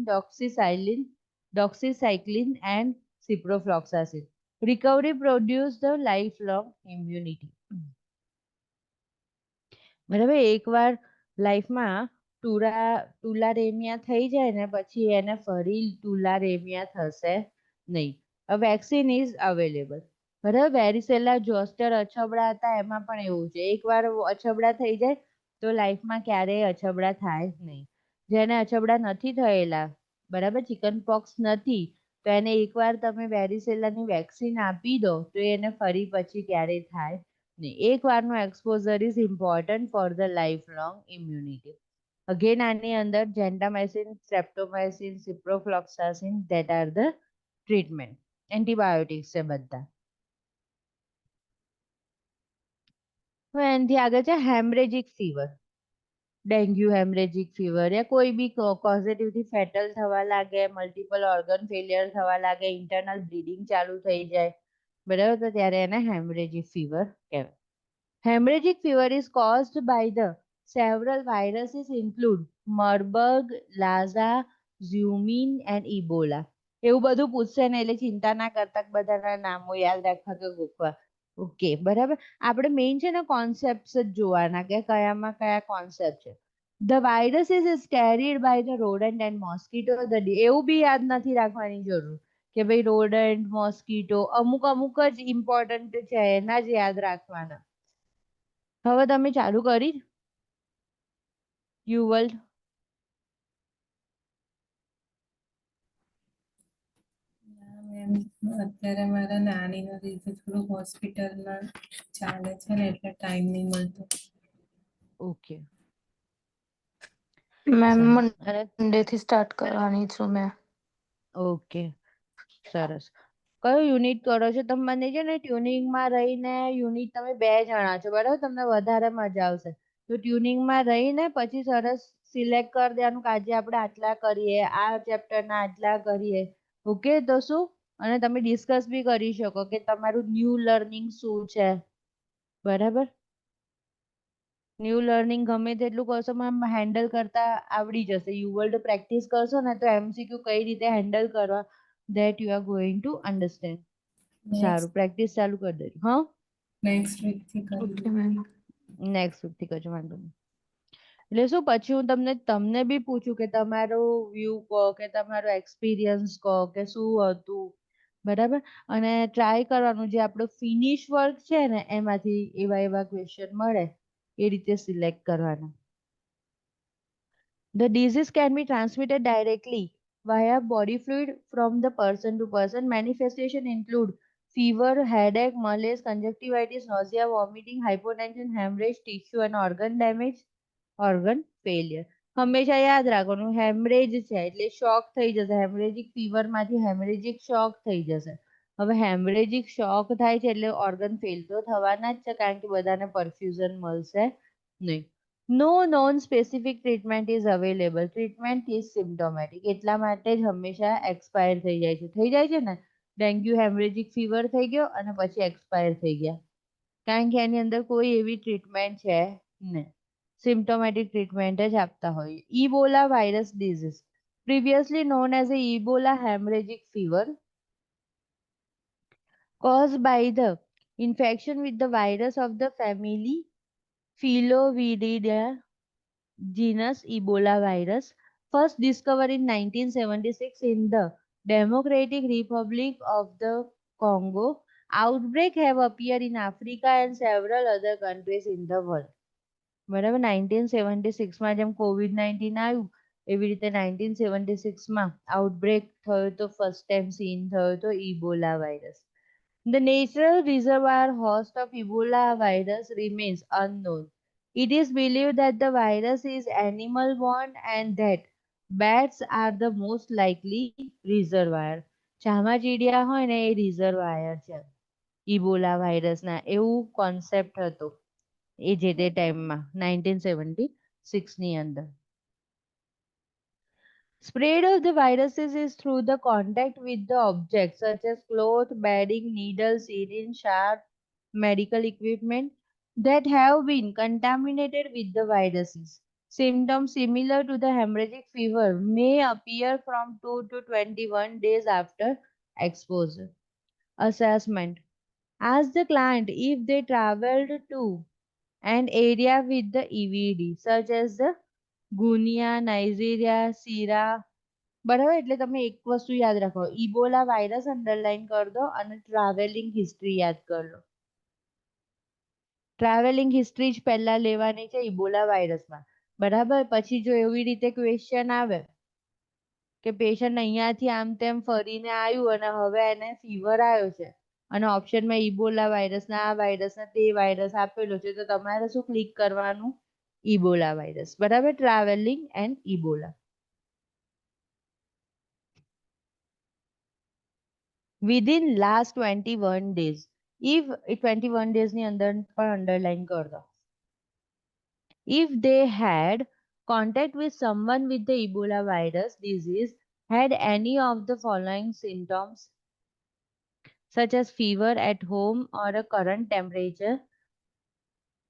doxycycline, and ciprofloxacin. Recovery produces the lifelong immunity. બરાબર એકવાર લાઈફમાં ટુલારેમિયા થઈ જાય ને પછી એને ફરી ટુલારેમિયા થશે નહીં. A vaccine is available. બરાબર વેરીસેલા જોસ્ટર અછબડા હતા એમાં પણ એવું છે એકવાર અછબડા થઈ જાય તો લાઈફમાં ક્યારેય અછબડા થાય નહીં. જેને અછબડા નથી થયેલા બરાબર ચિકન પોક્સ નથી તો એને એકવાર તમે વેરીસેલાની વેક્સિન આપી દો તો એને ફરી પછી ક્યારેય થાય નહીં. એકવારનું exposure is important for the life long immunity. Again આની અંદર gentamicin, streptomycin, ciprofloxacin that are the treatment. Antibiotics છે બધા. હવે એનાથી આગળ છે haemorrhagic fever. Dengue haemorrhagic fever યા કોઈ બી કોઝેટિવથી ફેટલ થવા લાગે, મલ્ટિપલ ઓર્ગન ફેલિયર થવા લાગે, ઇન્ટરનલ બ્લીડિંગ ચાલુ થઈ જાય બરાબર તો ત્યારે એને હેમરેજિક ફીવર કહેવાય. Hemorrhagic fever is caused by the several viruses include Marburg, Lassa, Zoomin and Ebola. એવું બધું પૂછશે ને એટલે ચિંતા ના કરતા બધાના નામો યાદ રાખવા કે ગોખવા. ઓકે બરાબર આપણે મેઇન છે ને કોન્સેપ્ટ્સ જ જોવાના કે કયામાં કયા કોન્સેપ્ટ છે. The virus is carried by the rodent and mosquito. એવું બી યાદ નથી રાખવાની જરૂર કે ભાઈ rodent, mosquito અમુક અમુક જ ઇમ્પોર્ટન્ટ છે એના જ યાદ રાખવાના. હવે તમે ચાલુ કરી યુવલ? મેમ અત્યારે મારા નાનીનો લીધે થોડુંક હોસ્પિટલમાં ચાલે છે ને એટલે ટાઈમ નહીં મળતો. ઓકે મેમ સરસ મંડે થી સ્ટાર્ટ કરવાની છું મેં. ઓકે સરસ. કયો યુનિટ કરો છો તમે? મને છે ને ટ્યુનિંગમાં રહીને યુનિટ તમે 2 જણા છો બરાબર તમને વધારે મજા આવશે તો ટ્યુનિંગમાં રહીને પછી સરસ સિલેક્ટ કરી દેવાનું કે આજે આપણે આટલા કરીએ આ ચેપ્ટરના આટલા કરીએ. ઓકે તો શું અને તમે ડિસ્કસ બી કરી શકો કે તમારું ન્યૂ લર્નિંગ શું છે બરાબર. ન્યૂ લર્નિંગ ગમે તેટલું કરશો મેમ હેન્ડલ કરતા આવડી જશે. યુ વર્લ્ડ પ્રેક્ટિસ કરશો ને તો એમસીક્યુ કઈ રીતે હેન્ડલ કરવા that you are going to understand. સારું પ્રેક્ટિસ ચાલુ કરી દેજો. હા નેક્સ્ટ વીક થી ઓકે કરી મેમ. નેક્સ્ટ વીક થી કરજો વાંધો નહીં. એટલે શું પછી હું તમને બી પૂછું કે તમારો વ્યૂ કહો કે તમારો એક્સપિરિયન્સ કહો કે શું હતું બરાબર અને ટ્રાય કરવાનું જે આપણો ફિનિશ વર્ક છે ને એમાંથી એવા ક્વેશ્ચન મળે એ રીતે સિલેક્ટ કરવાના. The disease can be transmitted directly via body fluid from the person to person. Manifestation include fever, headache, malaise, conjunctivitis, nausea, vomiting, hypotension, hemorrhage, tissue and organ damage, organ failure. હંમેશા યાદ રાખવાનું haemorrhage છે એટલે શોક થઈ જશે. Haemorrhagic fever માંથી haemorrhagic શોક થઈ જશે. હવે હેમરેજિક શોક થાય છે એટલે ઓર્ગન ફેલ તો થવાના જ છે કારણ કે બધાને પરફ્યુઝન મળશે નહીં. No non-specific treatment is available. Treatment is symptomatic. એટલા માટે જ હંમેશા એક્સપાયર થઈ જાય છે. થઈ જાય છે ને ડેન્ગ્યુ હેમરેજિક ફીવર થઈ ગયો અને પછી એક્સપાયર થઈ ગયા કારણ કે એની અંદર કોઈ એવી ટ્રીટમેન્ટ છે નહીં. સિમ્પ્ટોમેટિક ટ્રીટમેન્ટ જ આપતા હોય. Ebola virus disease previously known as a Ebola hemorrhagic fever caused by the infection with the virus of the family Filoviridae genus Ebola virus, first discovered in 1976 in the Democratic Republic of the Congo. Outbreak have appeared in Africa and several other countries in the world. બરાબર 1976 માં જેમ COVID-19 આવ્યું એવી રીતે 1976 માં આઉટબ્રેક થયો તો first time scene થયો તો Ebola virus. The natural reservoir host of Ebola virus remains unknown. It is believed that the virus is animal borne and that bats are the most likely reservoir. ચામાચીડિયા હોય ને એ reservoir છે Ebola વાયરસના એવું concept હતો એ જે તે ટાઈમમાં 1976 ની અંદર. Spread of the viruses is through the contact with the objects such as cloth, bedding, needles, syringe, sharp medical equipment that have been contaminated with the viruses. Symptoms similar to the hemorrhagic fever may appear from 2 to 21 days after exposure. Assessment. Ask the client if they traveled to an area with the EVD such as the Guinea, Nigeria, Sierra. બરાબર એટલે તમે એક વસ્તુ યાદ રાખો Ebola virus underline કરી દો અને ટ્રાવેલિંગ હિસ્ટ્રી યાદ કરી લો. ટ્રાવેલિંગ હિસ્ટ્રી જ પહેલા લેવાની છે ઇબોલા વાયરસમાં. બરાબર પછી જો એવી રીતે ક્વેશ્ચન આવે કે પેશન્ટ અહીંયાથી આમ તેમ ફરીને આવ્યું અને હવે એને ફીવર આવ્યો છે અને ઓપ્શનમાં ઇબોલા વાયરસના આ વાયરસના તે વાયરસ આપેલો છે તો તમારે શું ક્લિક કરવાનું ઇબોલા વાયરસ. બરાબર travelling and Ebola. Within last 21 days. If 21 days ની અંદર પણ underline કર દો. If they had contact with someone with the Ebola virus disease, had any of the following symptoms such as fever at home or a current temperature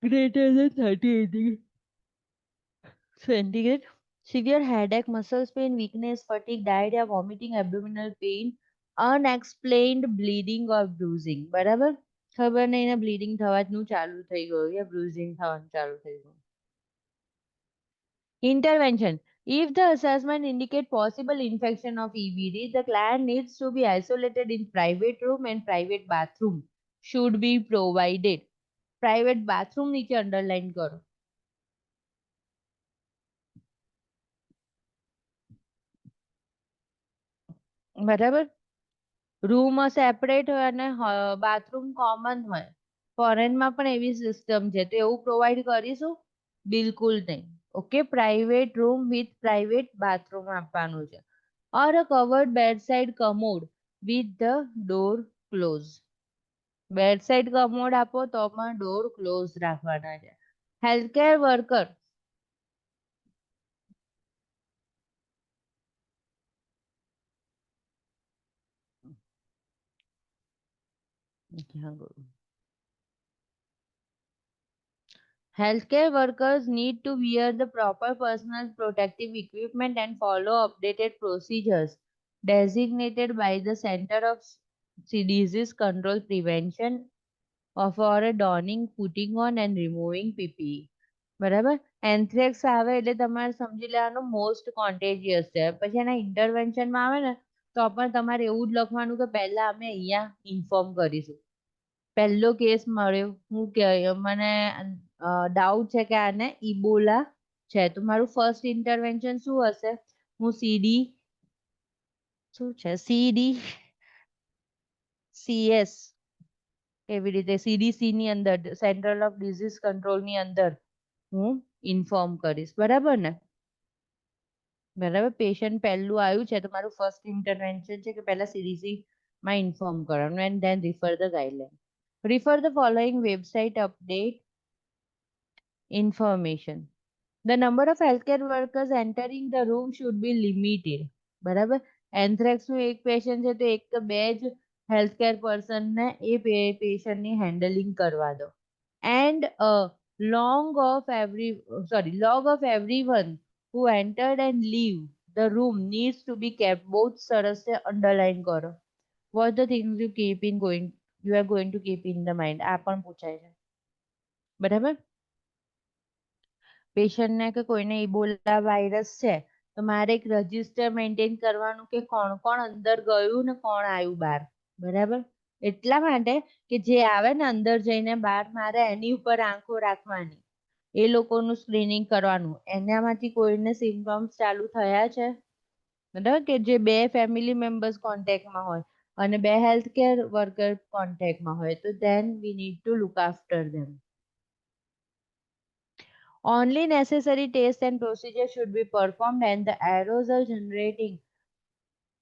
greater than 38 degrees centigrade, severe headache, muscle pain, weakness, fatigue, diarrhea, vomiting, abdominal pain, unexplained bleeding or bruising. બરાબર ખબર નહીં ને bleeding થવાનું ચાલુ થઈ ગયું યા બ્રુઝિંગ થવાનું ચાલુ થઈ ગયું. Intervention. If the assessment indicate possible infection of EBD, the client needs to be isolated in private room and private bathroom should be provided. Private bathroom નીચે underline કરો. બરાબર રૂમ સેપરેટ હોય અને બાથરૂમ કોમન હોય. ફોરેનમાં પણ એવી system છે તો એવું પ્રોવાઈડ કરીશું બિલકુલ નહીં. Okay private room with private bathroom આપવાનું છે. Or a covered bedside commode with the door close. Bedside commode આપો તો પણ ડોર ક્લોઝ રાખવાના છે. Healthcare worker Healthcare workers need to wear the proper personal protective equipment and follow updated procedures designated by the Center of Disease Control Prevention for donning, putting on and removing PPE. બરાબર anthrax આવે એટલે તમારે સમજી લેવાનું most કોન્ટેજિયસ છે. પછી એના ઇન્ટરવેન્શનમાં આવે ને તો પણ તમારે એવું જ લખવાનું કે પહેલા અમે અહીંયા ઇન્ફોર્મ કરીશું. પહેલો કેસ મળ્યો હું કે મને ડાઉટ છે કે આને ઇબોલા છે તો મારું ફર્સ્ટ ઇન્ટરવેન્શન શું હશે હું સીડી શું છે CDCS એવી રીતે CDC ની અંદર સેન્ટ્રલ ઓફ ડિઝીઝ કંટ્રોલ ની અંદર હું ઇન્ફોર્મ કરીશ. બરાબર ને બરાબર પેશન્ટ પહેલું આવ્યું છે તો મારું ફર્સ્ટ ઇન્ટરવેન્શન છે કે પહેલા CDC માં ઇન્ફોર્મ કરવાનું and then refer the guideline. Refer the following website update information. The number of healthcare workers entering the room should be limited. બરાબર એન્થ્રેક્સ નું એક પેશન્ટ છે તો એક કે બે જ હેલ્થકેર પર્સન ને એ પેશન્ટની હેન્ડલિંગ કરવા દો. And log of everyone who entered and leave the room needs to be kept. બહુ જ સરસ છે અંડરલાઈન કરો. What the things you are going to keep in the mind આ પણ પૂછાય છે. બરાબર પેશન્ટને કે કોઈને ઇબોલા વાયરસ છે તો મારે એક રજિસ્ટર મેન્ટેન કરવાનું કે કોણ કોણ અંદર ગયું ને કોણ આવ્યું બહાર. બરાબર એટલા માટે કે જે આવે ને અંદર જઈને બહાર મારે એની ઉપર આંખો રાખવાની એ લોકોનું સ્ક્રીનિંગ કરવાનું. એનામાંથી કોઈને સિમ્પટમ્સ ચાલુ થયા છે બરાબર, કે જે 2 ફેમિલી મેમ્બર્સ કોન્ટેક્ટમાં હોય અને 2 હેલ્થ કેર વર્કર કોન્ટેક્ટમાં હોય, તો then we need to look after them. Only necessary tests and procedures should be performed and the aerosol generating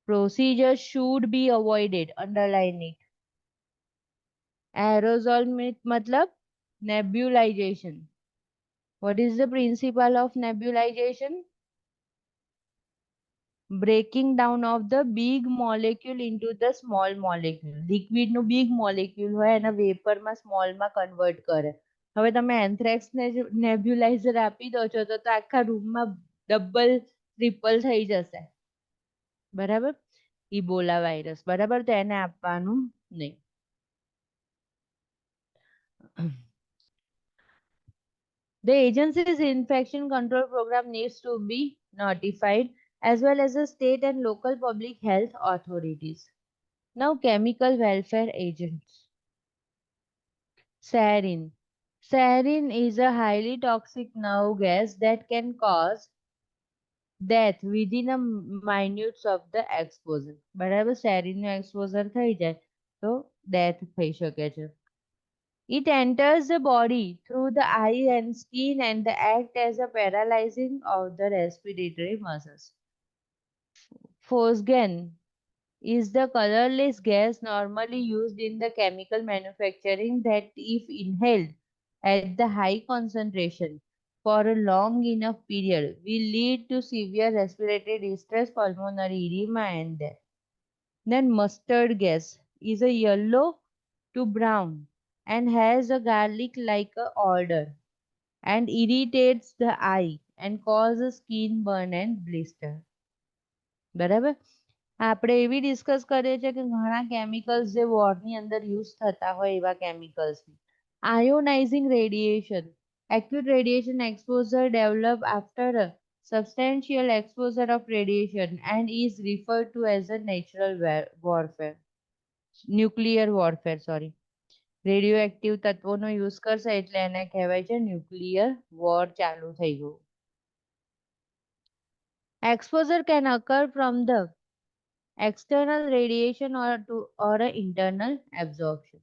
procedures should be avoided. Underline it. Aerosol matlab nebulization. What is the principle of nebulization? Breaking down of the big molecule into the small molecule. Liquid નું big molecule હોય એના vapor માં small માં convert કરે. હવે તમે anthrax ને nebulizer આપી દો છો તો આખા રૂમ માં ડબલ ટ્રિપલ થઈ જશે. બરાબર? ઇબોલા વાયરસ, બરાબર? તો એને આપવાનું નહીં. The agency's infection control program needs to be notified as well as the state and local public health authorities. Now, chemical welfare agents. Sarin. Sarin is a highly toxic nerve gas that can cause death within a minutes of the exposure. બરાબર, sarin નું exposure થઈ જાય તો death થઈ શકે છે. It enters the body through the eye and skin and act as a paralyzing of the respiratory muscles. Phosgen is the colorless gas normally used in the chemical manufacturing that, if inhaled at the high concentration for a long enough period, will lead to severe respiratory distress, pulmonary edema, and death. Then mustard gas is a yellow to brown and has a garlic-like odor and irritates the eye and causes skin burn and blister. બરાબર, આપણે એવી discuss કરીએ છીએ કે ઘણા chemicals જે વોરની અંદર use થતા હોય એવા chemicals. Ionizing radiation. Acute radiation exposure develop after a substantial exposure of radiation and is referred to as a natural warfare. Nuclear warfare, sorry. Radioactive તત્વોનો યુઝ કરશે એટલે એને કહેવાય છે ન્યુક્લિયર વોર ચાલુ થઈ ગયું. Exposure can occur from the external radiation or an internal absorption.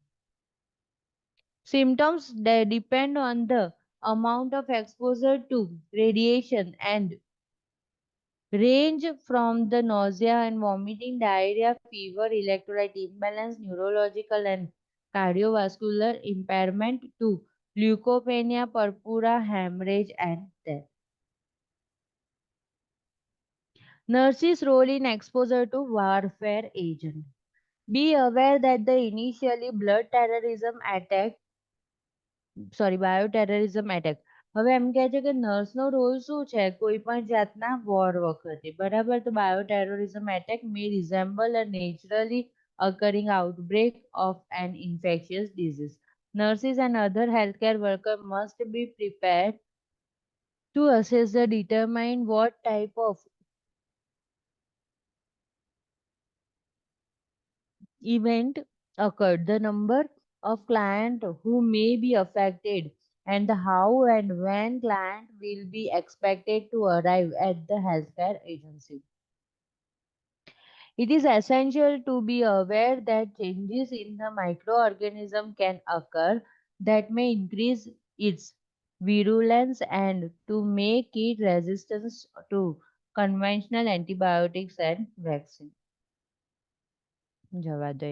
Symptoms depend on the amount of exposure to radiation and range from the nausea and vomiting, diarrhea, fever, electrolyte imbalance, neurological and cardiovascular impairment to leukopenia, purpura, hemorrhage, and death. Nurses' role in exposure to warfare agent. Be aware that the initially bioterrorism attack. હવે એમ કહે છે કે નર્સનો role શું છે કોઈ પણ જાતના war વખતે, બરાબર? તો બાયોટેરરિઝમ attack may resemble a naturally occurring outbreak of an infectious disease. Nurses and other healthcare workers must be prepared to assess the determine what type of event occurred, the number of clients who may be affected, and how and when client will be expected to arrive at the healthcare agency. It is essential to be aware that changes in the microorganism can occur that may increase its virulence and to make it resistant to conventional antibiotics and vaccine. જવા દે.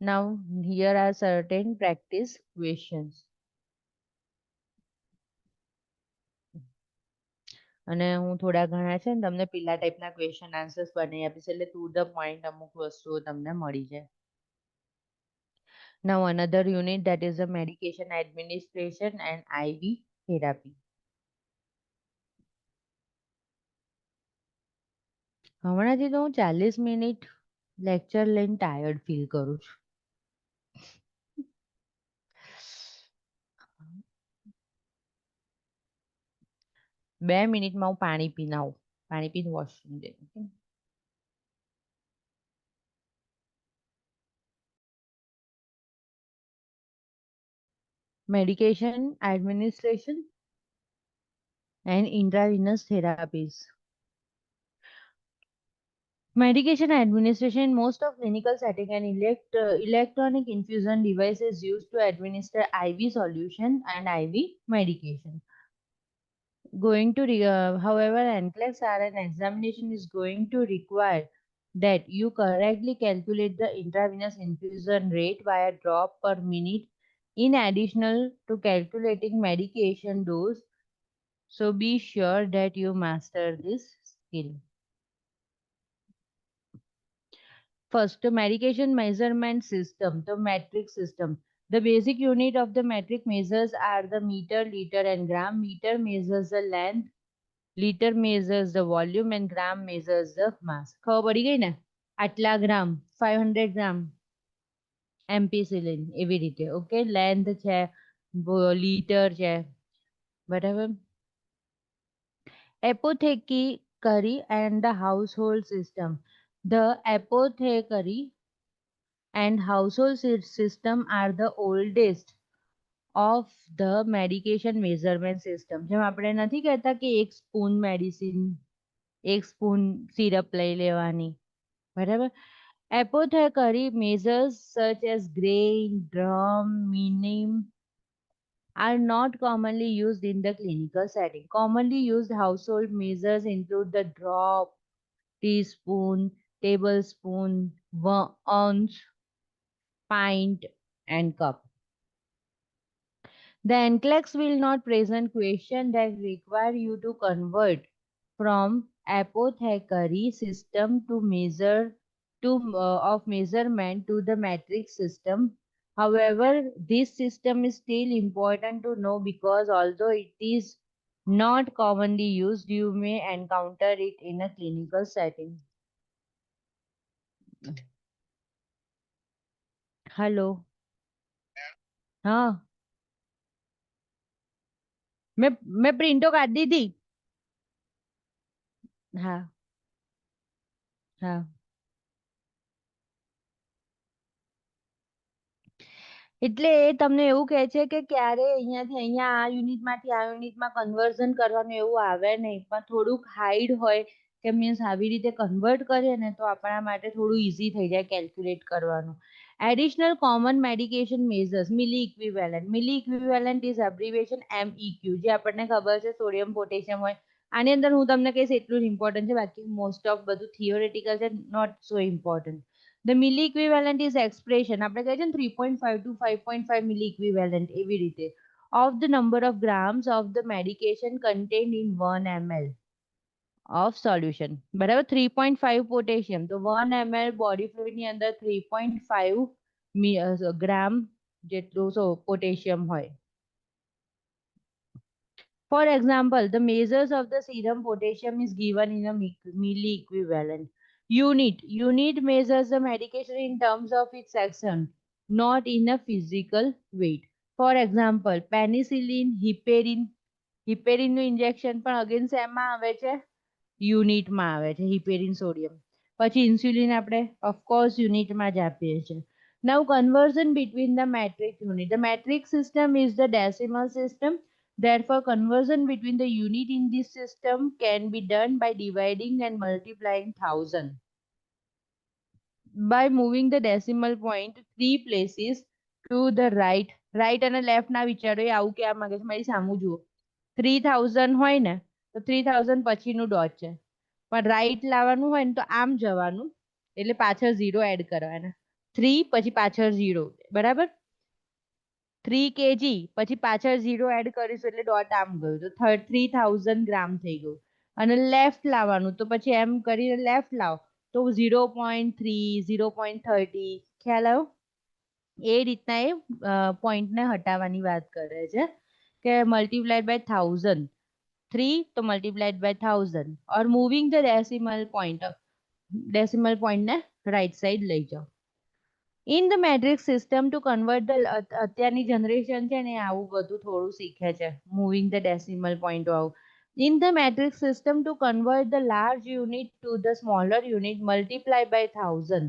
Now, here are certain practice questions. અને હું થોડા ઘણા છે ને તમને પેલા ટાઈપના ક્વેશ્ચન આન્સર્સ બનાવી આપીશ એટલે ટુ ધ પોઈન્ટ અમુક વસ્તુઓ તમને મળી જાય. Now, another unit that is the medication administration and IV therapy. હમણાંથી તો હું 40 મિનિટ લેક્ચર લઈને ટાયર્ડ ફીલ કરું છું. 2 મિનિટમાં હું પાણી પીને આવું, પાણી પીને વોશરૂમ જઈને. medication administration, and intravenous therapies. Medication administration in most of clinical setting and electronic infusion devices used to administer IV solution and IV medication. However, NCLEX RN examination is going to require that you correctly calculate the intravenous infusion rate via drop per minute in additional to calculating medication dose. So be sure that you master this skill. First, the medication measurement system, the metric system. The basic unit of the metric measures are the meter, liter, and gram. Meter measures the length, liter measures the volume, and gram measures the mass. ખબર પડી ગઈ ને? આટલા ગ્રામ, 500 ગ્રામ ampicillin એવી રીતે. Okay, length છે, litre છે, બરાબર. Apothecary and the household system. The apothecary and household system are the oldest of the medication measurement system. જેમ આપણે નથી કહેતા કે એક સ્પૂન મેડિસિન, એક સ્પૂન સિરપ લઈ લેવાની, બરાબર. Apothecary measures such as grain, drum, minim are not commonly used in the clinical setting. Commonly used household measures include the drop, teaspoon, tablespoon, ounce, pint, and cup. The NCLEX will not present question that require you to convert from apothecary system to of measurement to the metric system. However, this system is still important to know because although it is not commonly used, you may encounter it in a clinical setting. Hello. हाँ, मैं प्रिंटो काट दी थी. हाँ हाँ. એટલે એ તમને એવું કહે છે કે ક્યારે અહીંયાથી અહીંયા આ યુનિટમાંથી આ યુનિટમાં કન્વર્ઝન કરવાનું એવું આવે નહીં, પણ થોડુંક હાઈડ હોય કે મીન્સ આવી રીતે કન્વર્ટ કરીએ ને તો આપણા માટે થોડું ઈઝી થઈ જાય કેલ્ક્યુલેટ કરવાનું. Additional common medication measures, milli equivalent. Milli equivalent is abbreviation MEQ, જે આપણને ખબર છે સોડિયમ પોટેશિયમ હોય. આની અંદર હું તમને કહીશ એટલું જ ઇમ્પોર્ટન્ટ છે, બાકી મોસ્ટ ઓફ બધું થિયોરેટિકલ છે, not so important. The milli equivalent is expression, આપણે કહીએ છીએ 3.5 to 5.5 milli equivalent એવી રીતે, of the number of grams of the medication contained in 1 ml of solution. બરાબર. 3.5 potassium, તો 1 ml body fluid ની અંદર 3.5 ગ્રામ જેટલું પોટેશિયમ હોય. For example, the measures of the serum potassium is given in a milli equivalent. Unit measures the medication in terms of its action, not in a physical weight. For example, penicillin, heparin નું injection પણ again શેમાં આવે છે? યુનિટમાં આવે છે, heparin sodium. પછી insulin આપણે of course યુનિટમાં જ આપીએ છીએ. Now conversion between the metric unit. The metric system is the decimal system. Therefore, conversion between the unit in this system can be done by dividing and multiplying 1000. By moving the decimal point 3 places to the right. Right and left ના વિચારો, એ આવું કહેવા માંગે છે, મારી સામું જુઓ. 3000 હોય ને તો 3000 પછીનું ડોટ છે, પણ રાઈટ લાવવાનું હોય ને તો આમ જવાનું, એટલે પાછળ 0 એડ કરવાના. 3 પછી પાછળ 0, બરાબર. 3 kg પછી પાછળ 0 એડ કરીશું એટલે ડોટ આમ ગયું, તો 3000 ગ્રામ થઈ ગયું. અને લેફ્ટ લાવવાનું તો પછી એમ કરીને લેફ્ટ લાવો તો 0.3, 0.30, ખ્યાલ આવ્યો? એ રીતના એ પોઈન્ટને હટાવવાની વાત કરે છે કે મલ્ટીપ્લાઈડ બાય 1000, 3 તો multiplied by 1000, or moving the decimal પોઈન્ટને રાઈટ સાઈડ લઈ જાઓ. In the metric system to convert the અત્યારની જનરેશન છે ને આવું બધું થોડું શીખે છે, મૂવિંગ ધ ડેસિમલ પોઈન્ટ આવું. In the metric system to convert the large unit to the smaller unit, multiply by 1000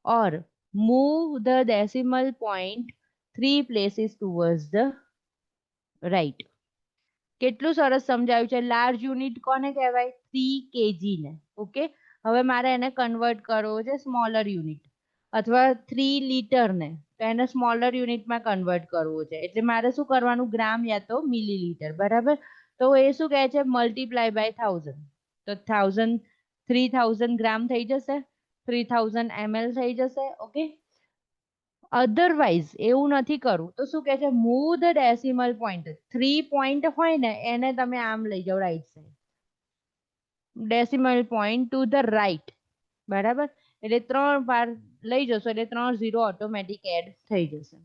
or move the decimal point 3 places towards the right. કેટલું સરસ સમજાવ્યું છે. લાર્જ યુનિટ કોને કહેવાય? 3 kg ને. Okay, હવે મારે એને કન્વર્ટ કરવો છે સ્મોલર યુનિટ અથવા 3 લિટર ને, તો એને સ્મોલર યુનિટમાં કન્વર્ટ કરવું છે. એટલે મારે શું કરવાનું? ગ્રામ યા તો મિલીલીટર. બરાબર, તો એ શું કહે છે? Multiply by 1000. તો 3000 ગ્રામ થઈ જશે, 3000 ml થઈ જશે. ઓકે, અધરવાઇઝ એવું નથી કરવું તો શું કહે છે? Move the decimal point. 3 point હોય ને એને તમે આમ લઈ જાઓ right side, decimal point to the right. બરાબર, એટલે 3 વાર લઈ જશો એટલે 3 0 ઓટોમેટિક એડ થઈ જશે.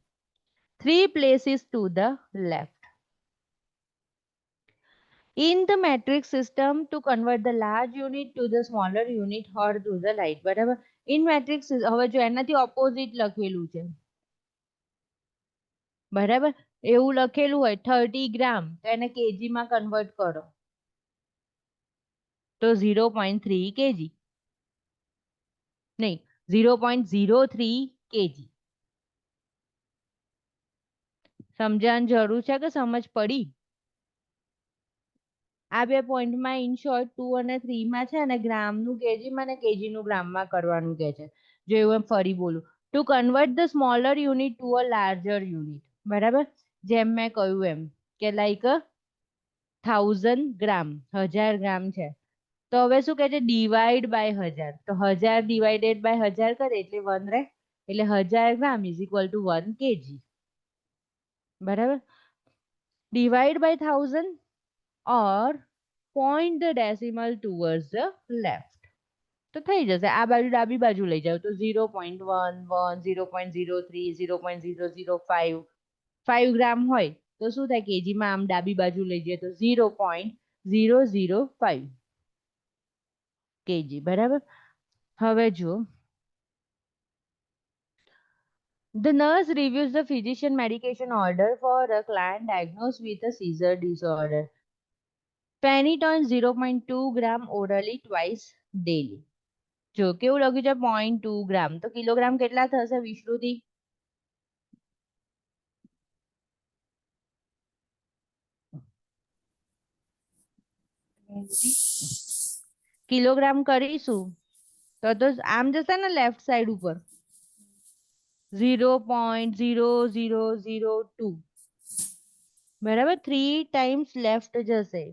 3 places to the left. In the metric system, to convert the large unit to the smaller unit or to the right. બરાબર, in metric હવે જો એનાથી ઓપોઝિટ લખેલું છે. બરાબર, એવું લખેલું હોય 30 ગ્રામ તો એને કેજી માં કન્વર્ટ કરો તો 0.3 kg, નહીં 0.03 kg. સમજણ જરૂર છે કે સમજ પડી? આ બે પોઈન્ટમાં ઇન શોર્ટ 2 અને 3 માં છે અને ગ્રામનું કેજીમાં અને કેજીનું ગ્રામમાં કરવાનું કહે છે. જો એવું એમ ફરી બોલું, two convert the smaller unit to a larger unit. બરાબર, જેમ મેં કહ્યું એમ કે લાઈક 1000 ગ્રામ, 1000 ગ્રામ છે, તો હવે શું કહે છે? Divide by 1000. તો 1000 ડિવાઇડેડ બાય 1000 કરે એટલે 1 રહે, એટલે 1000 ગ્રામ ઇઝ ઇક્વલ ટુ 1 kg. બરાબર, divide by 1000 or point the decimal towards the left. તો થઈ જશે. આ બાજુ ડાબી બાજુ લઈ જાવ તો 0.11, 0.03, 0.005, 5 ગ્રામ હોય તો શું થાય? કેજીમાં આમ ડાબી બાજુ લઈ જઈએ તો 0.005 kg. બરાબર, હવે જો the nurse reviews the physician medication order for a client diagnosed with a seizure disorder. Phenytoin 0.2 gram orally twice daily. જો કેવું લખ્યું છે? 0.2 ગ્રામ. તો કિલોગ્રામ કેટલા થશે વિશ્રુતિ? કિલોગ્રામ કરીશું તો આમ જશે ને લેફ્ટ સાઈડ ઉપર 0.0002. બરાબર, 3 ટાઈમ્સ લેફ્ટ જશે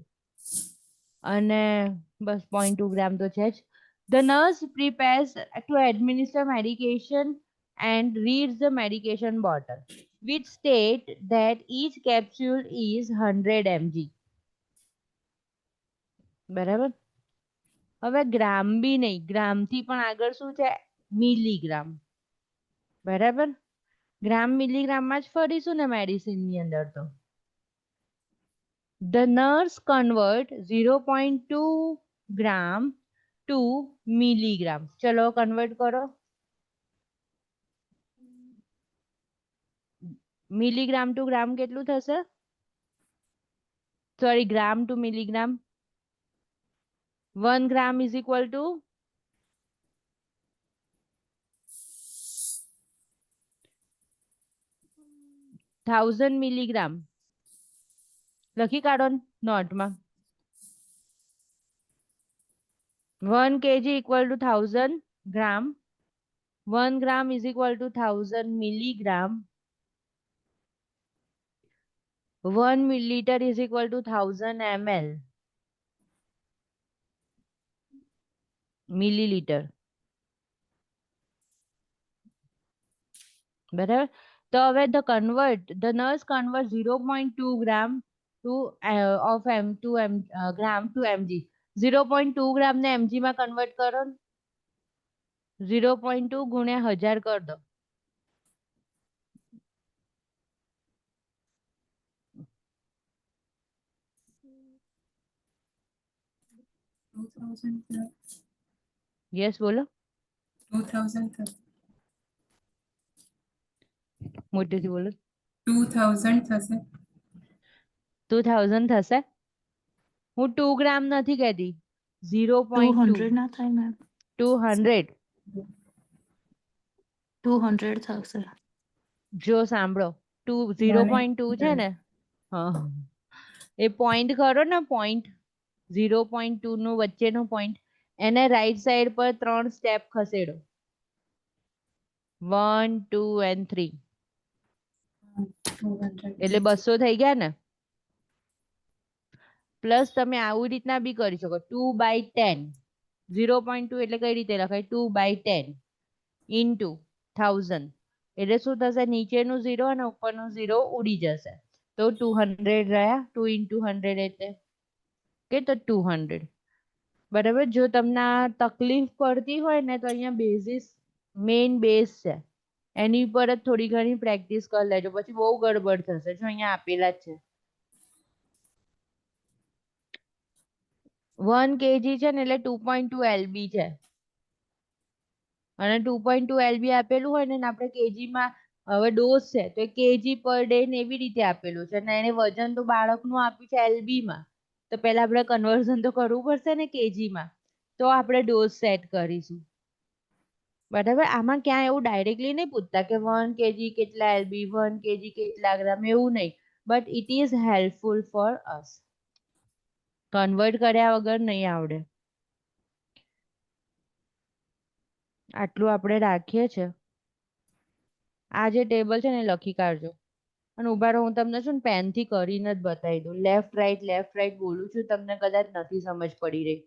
અને બસ 0.2 ગ્રામ તો છે જ. The nurse prepares to administer medication and reads the medication bottle, which state that each capsule is 100 mg. બરાબર, હવે ગ્રામ બી નહીં, ગ્રામથી પણ આગળ શું છે? મિલીગ્રામ. બરાબર, ગ્રામ મિલીગ્રામમાં જ ફરીશું ને મેડિસિનની અંદર તો. The nurse convert 0.2 gram to milligram. ચલો કન્વર્ટ કરો. મિલીગ્રામ ટુ ગ્રામ કેટલું થશે? Sorry, gram to milligram. 1 gram is equal to 1000 milligram. લખી કાઢો નોટમાં. 1 kg equal to 1000 gram. 1 gram is equal to 1000 milligram. 1 milliliter is equal to 1000 ml. Milliliter. બરાબર, તો હવે the nurse convert 0.2 gram to gram to mg. 0.2 ગ્રામ ને mg માં convert કરો. 0.2 ગુણ્યા 1000 કર દો. યસ બોલો. 2000 મોટેથી બોલો. 2000 થશે. 2000 થશે. હું 2 ગ્રામ નથી કહેતી, 0.2. 200 ના થાય મેમ. 200. 200 થશે. જો સાંભળો, 0.2 છે ને, હા, એ પોઈન્ટ ખરો ને, પોઈન્ટ 0.2 નું વચ્ચેનો પોઈન્ટ, એને રાઈટ સાઈડ પર 3 સ્ટેપ ખસેડો. 1 2 and 3, 200 એટલે 200 થઈ ગયા ને. પ્લસ તમે આવી રીતના બી કરી શકો, 2/10. 0.2 એટલે કઈ રીતે લખાય, 2/10 ઇન્ટુ 1000, એટલે શું થશે, નીચેનું 0 અને ઉપરનું 0 ઉડી જશે, તો 200 રહ્યા. 2 into 100 એટલે કે તો 200. બરાબર. જો તમને આ તકલીફ પડતી હોય ને, તો અહીંયા બેઝિસ, મેઇન બેઝ છે, એની પર જ થોડી ઘણી પ્રેક્ટિસ કરી લેજો, પછી બહુ ગડબડ થશે. જો અહીંયા આપેલા જ છે, 1 kg છે ને એટલે 2.2 LB છે, અને 2.2 LB આપેલું હોય ને, અને આપણે કેજીમાં હવે ડોઝ છે તો કેજી પર ડે ને એવી રીતે આપેલું છે, અને એને વજન તો બાળકનું આપ્યું છે LB માં, તો પહેલા આપણે કન્વર્ઝન તો કરવું પડશે ને કેજીમાં, તો આપણે ડોઝ સેટ કરીશું. બરાબર. આમાં ક્યાં એવું ડાયરેક્ટલી નહીં પૂછતા કે 1 kg કેટલા LB, 1 kg કેટલા ગ્રામ, એવું નહીં, but it is helpful for us. Convert કર્યા વગર નહીં આવડે. આટલું આપણે રાખીએ છીએ. આ જે ટેબલ છે ને લખી કાઢજો, અને ઉભા રહો, હું તમને શું પેનથી કરીને જ બતાવી દઉં. લેફ્ટ રાઈટ બોલું છું, તમને કદાચ નથી સમજ પડી રહી.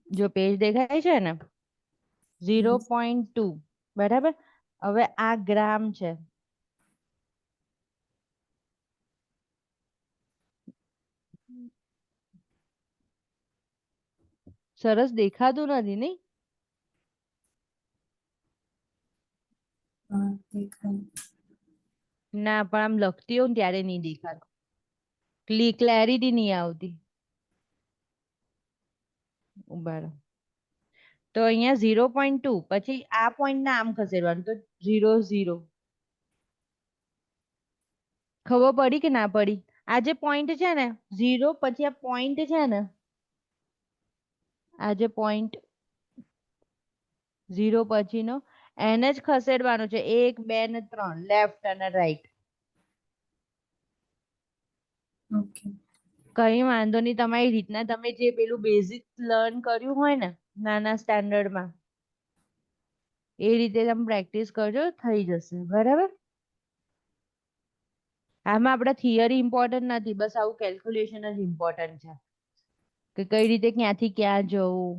જો પેજ દેખાય છે ને, 0.2, બરાબર. હવે આ ગ્રામ છે, સરસ દેખાતું નથી નહીં? હા, દેખાય. ના, પણ આમ લખતી હોઉં ને ત્યારે નહીં દેખાતું, ક્લેરિટી નહીં આવતી. ઉભા રહો. તો અહીંયા 0.2, પછી આ પોઈન્ટ ના આમ ખસેડવાનું, તો 0 0. ખબર પડી કે ના પડી? આ જે પોઈન્ટ છે ને 0, પછી આ પોઈન્ટ છે ને, આ જે પોઈન્ટ 0 પછીનો, એને જ ખસેડવાનો છે. 1 2 ને 3, લેફ્ટ અને રાઈટ. ઓકે. કઈ વાંધો નહીં, તમારી રીતના તમે જે પેલું બેઝિક લર્ન કર્યું હોય ને નાના સ્ટાન્ડર્ડમાં, એ રીતે તમે પ્રેક્ટિસ કરજો, થઈ જશે. બરાબર. આમાં આપણે થિયરી ઇમ્પોર્ટન્ટ નથી, બસ આવું કેલ્ક્યુલેશન જ ઇમ્પોર્ટન્ટ છે, કે કઈ રીતે ક્યાંથી ક્યાં જવું.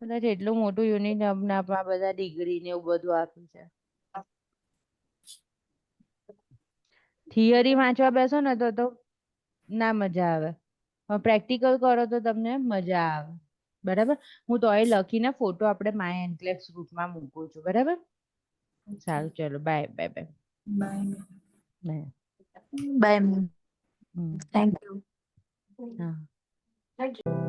કદાચ એટલું મોટું યુનિટ આપણા બધા ડિગ્રી ને એવું બધું આપ્યું છે. થિયરી વાંચવા બેસો ને તો ના મજા આવે, પ્રેક્ટિકલ કરો તો તમને મજા આવે. બરાબર. હું તો એ લખીને ફોટો આપણે માય એન્કલેક્સ ગ્રુપમાં મૂકું છું. બરાબર. સારું, ચલો, bye bye bye bye. Bye. Bye. Hmm. Thank you. હા. Thank you.